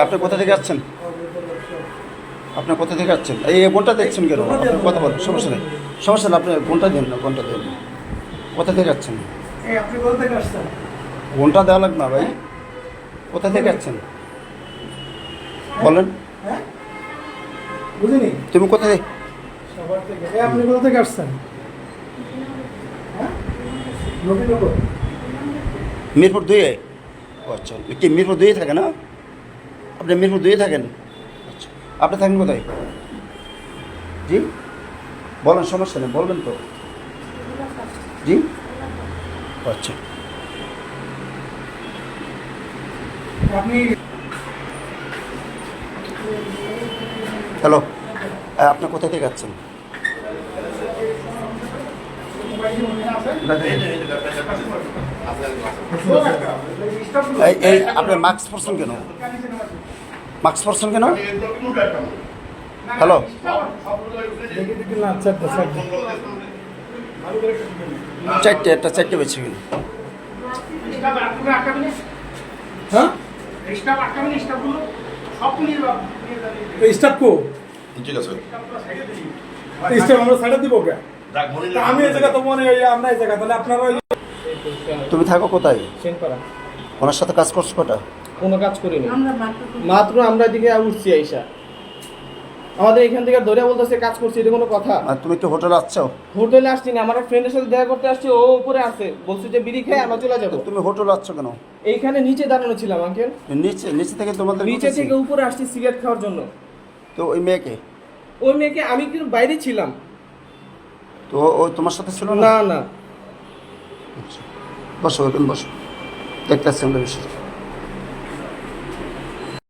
আপনি কোথা থেকে আসছেন? আপনার কোথা থেকে আসছেন? এই বোনটা দেখছেন কেন? কথা বলেন, সমস্যা নেই, সমস্যা নেই, আপনি বোনটা দিন না, বোনটা দিন। কোথা থেকে আসছেন? আপনি কোথা থেকে আসছেন? বোনটা দেওয়া লাগবে না ভাই। কোথা থেকে আসছেন বলেন? হ্যাঁ বুঝিনি। তুমি কোথা থেকে? সবার থেকে। আপনি কোথা থেকে আসছেন? হ্যাঁ নবীনগর। মিরপুর 2-এ? আচ্ছা, কি মিরপুর 2-এ থাকে না? আপনি মিরপুর 2-এ থাকেন? আচ্ছা, আপনি থাকেন কোথায়? জি বলেন, সমস্যা নেই, বলবেন তো। জি আচ্ছা, আপনি হ্যালো, আপনি কোথা থেকে আসছেন? এই আপনি মাস্ক পরছেন কেন? মাস্ক পরছেন কেন? হ্যালো, চারটে, একটা চারটে বেছে গেল। হ্যাঁ স্টাফ কো ঠিক আছে স্টাফ আমরা সাইডে দিব কে? আমি এই জায়গা তো মনে হয় আমরা এই জায়গা, তাহলে আপনারা তুমি থাকো কোথায়? সেনপাড়া। ওনার সাথে কাজ করছো কটা? কোনো কাজ করিনি, মাত্র আমরা এদিকে উঠছি আইসা। আমাদের এখান থেকে ধরে বলতেছে কাজ করছি, এটা কোনো কথা? আর তুমি কি হোটেলে আসছো? হোটেলে আসছি না, আমার ফ্রেন্ডের সাথে দেখা করতে আসছি, ও উপরে আছে, বলছে যে বিড়ি খেয়ে আমরা চলে যাবো। তুমি হোটেলে আসছো কেন? এইখানে নিচে দাঁড়ানো ছিলাম আঙ্কেল, নিচে নিচে থেকে তোমাদের নিচে বলতেছি। থেকে উপরে আসছি সিগারেট খাওয়ার জন্য। তো ওই মেয়েকে? ওই মেয়েকে আমি কিন্তু বাইরে ছিলাম। তো ও তোমার সাথে ছিল না? না না, আচ্ছা, বসো, এখন বসো, দেখতে আসছি আমরা বিষয়।